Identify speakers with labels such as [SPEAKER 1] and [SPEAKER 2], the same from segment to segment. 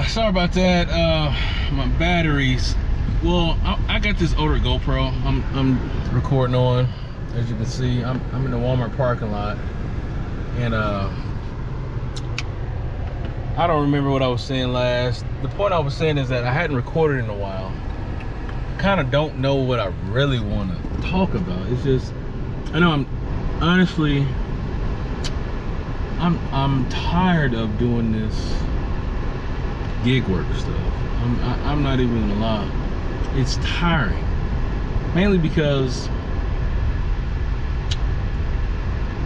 [SPEAKER 1] Sorry about that. My batteries. Well, I got this older GoPro. I'm recording on. As you can see, I'm in the Walmart parking lot, and I don't remember what I was saying last. The point I was saying is that I hadn't recorded in a while. Kind of don't know what I really want to talk about. It's just, I know I'm tired of doing this gig work stuff. I'm not even gonna lie. It's tiring. Mainly because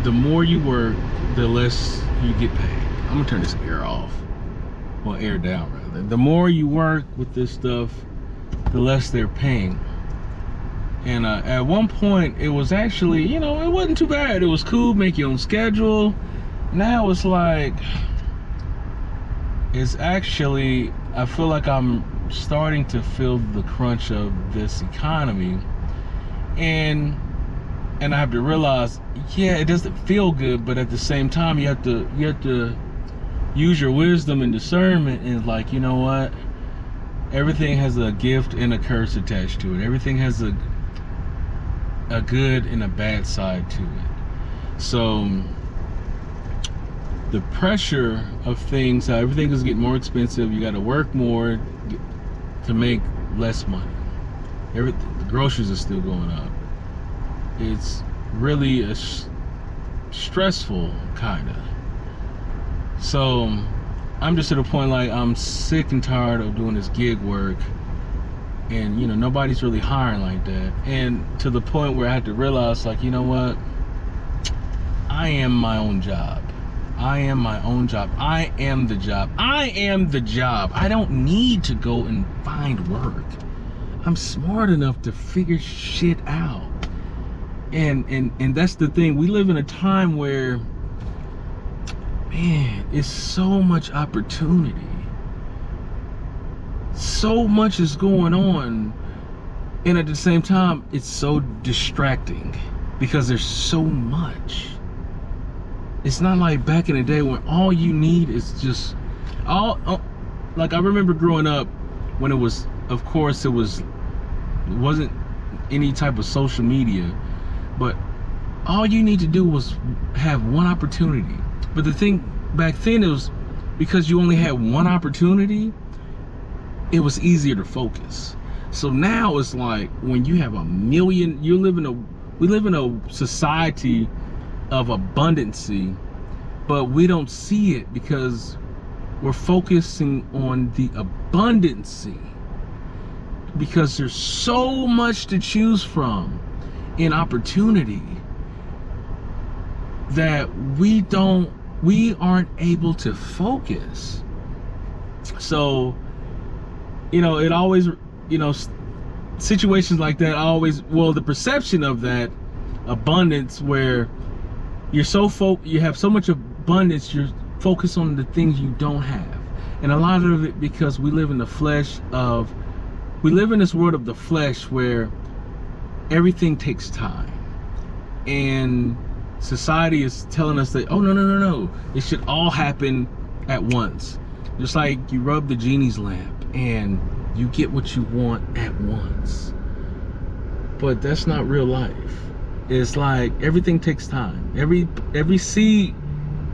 [SPEAKER 1] the more you work, the less you get paid. I'm gonna turn this air off. Well, air down rather. The more you work with this stuff, the less they're paying. And at one point, it was actually, you know, it wasn't too bad. It was cool, make your own schedule. Now it's like, it's actually, I feel like I'm starting to feel the crunch of this economy. And I have to realize, yeah, it doesn't feel good, but at the same time, you have to use your wisdom and discernment, and like, you know what? Everything has a gift and a curse attached to it. Everything has a good and a bad side to it. So the pressure of things, how everything is getting more expensive, you got to work more to make less money. The groceries are still going up. It's really a stressful kind of. So I'm just at a point like I'm sick and tired of doing this gig work, and you know, nobody's really hiring like that. And to the point where I had to realize, like, you know what? I am my own job. I am my own job. I am the job. I am the job. I don't need to go and find work. I'm smart enough to figure shit out. And that's the thing. We live in a time where, man, it's so much opportunity. So much is going on. And at the same time, it's so distracting because there's so much. It's not like back in the day when all you need is just like I remember growing up when it was, of course, it wasn't any type of social media, but all you need to do was have one opportunity. But the thing back then, it was because you only had one opportunity, it was easier to focus. So now it's like when you have a million, we live in a society of abundancy, but we don't see it because we're focusing on the abundancy, because there's so much to choose from in opportunity that we aren't able to focus. So, you know, it always, you know, situations like that the perception of that abundance where you're you have so much abundance, you're focused on the things you don't have. And a lot of it because we live in this world of the flesh where everything takes time. And society is telling us that, oh, no, it should all happen at once. Just like you rub the genie's lamp and you get what you want at once. But that's not real life. It's like everything takes time. Every seed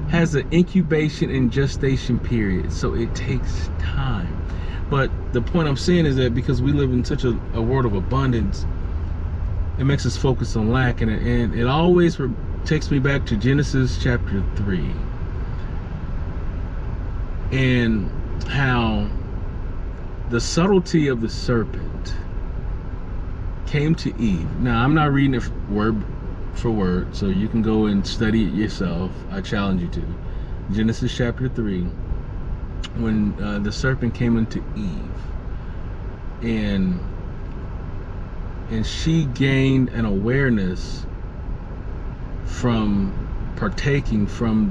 [SPEAKER 1] has an incubation and gestation period, so it takes time. But the point I'm saying is that because we live in such a world of abundance, it makes us focus on lack, and it always takes me back to Genesis chapter 3 and how the subtlety of the serpent came to Eve. Now, I'm not reading it word for word, so you can go and study it yourself. I challenge you to. Genesis chapter 3, when the serpent came into Eve, and she gained an awareness from partaking from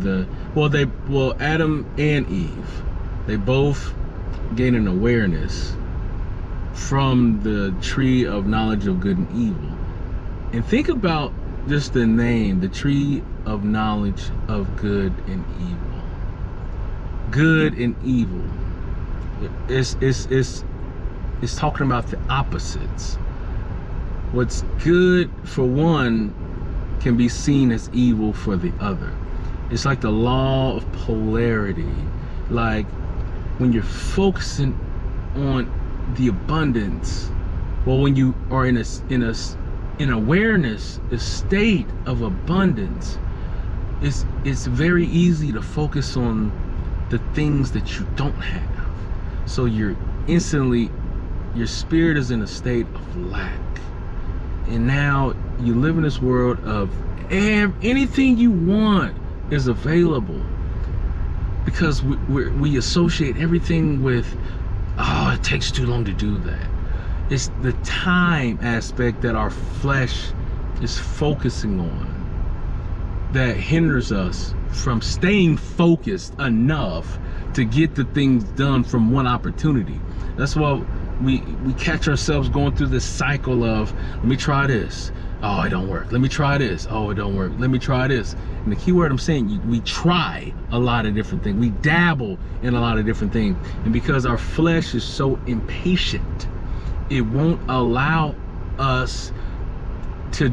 [SPEAKER 1] Adam and Eve, they both gained an awareness from the tree of knowledge of good and evil. And think about just the name, the tree of knowledge of good and evil. Good and evil. It's talking about the opposites. What's good for one can be seen as evil for the other. It's like the law of polarity. Like when you're focusing on the abundance, well, when you are in awareness, a state of abundance, it's very easy to focus on the things that you don't have. So you're instantly, your spirit is in a state of lack. And now you live in this world of anything you want is available, because we associate everything with, oh, it takes too long to do that. It's the time aspect that our flesh is focusing on that hinders us from staying focused enough to get the things done from one opportunity. That's why we catch ourselves going through this cycle of, let me try this, oh, it don't work, let me try this, oh, it don't work, let me try this. And the key word I'm saying, we try a lot of different things, we dabble in a lot of different things, and because our flesh is so impatient, it won't allow us to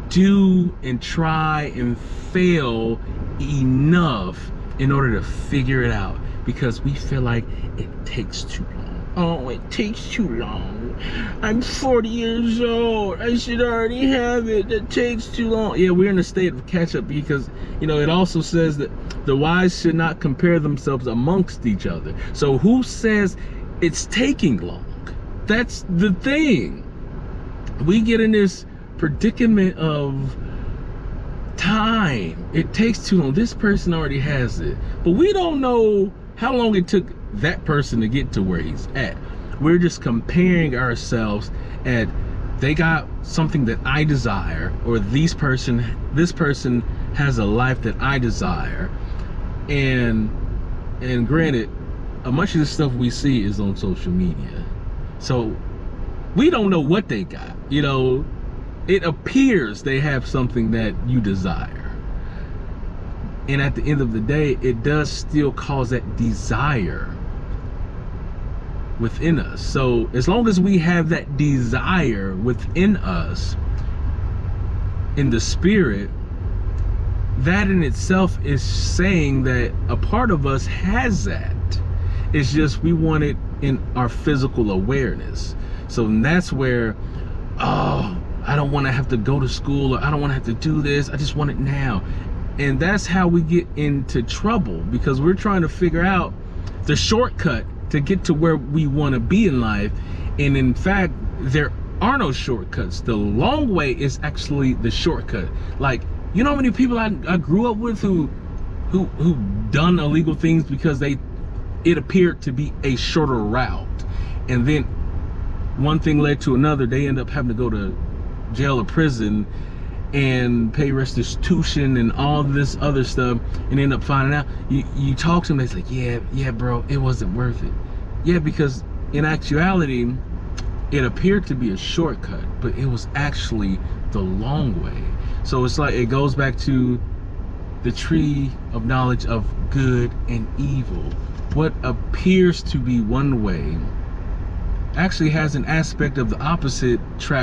[SPEAKER 1] do and try and fail enough in order to figure it out, because we feel like it takes too long. Oh, it takes too long. I'm 40 years old. I should already have it. It takes too long. Yeah, we're in a state of catch up, because, you know, it also says that the wise should not compare themselves amongst each other. So who says it's taking long? That's the thing. We get in this predicament of time. It takes too long. This person already has it, but we don't know how long it took that person to get to where he's at. We're just comparing ourselves at, they got something that I desire, or this person has a life that I desire. And granted, much of the stuff we see is on social media, so we don't know what they got. You know, it appears they have something that you desire, and at the end of the day, it does still cause that desire within us. So as long as we have that desire within us in the spirit, that in itself is saying that a part of us has that. It's just we want it in our physical awareness. So that's where, oh, I don't want to have to go to school, or I don't want to have to do this, I just want it now. And that's how we get into trouble, because we're trying to figure out the shortcut to get to where we want to be in life. And in fact, there are no shortcuts. The long way is actually the shortcut. Like, you know how many people I grew up with who done illegal things because it appeared to be a shorter route, and then one thing led to another. They end up having to go to jail or prison and pay restitution and all this other stuff, and end up finding out. You talk to them, they're like, yeah bro, it wasn't worth it. Yeah, because in actuality it appeared to be a shortcut, but it was actually the long way. So it's like, it goes back to the tree of knowledge of good and evil. What appears to be one way actually has an aspect of the opposite trap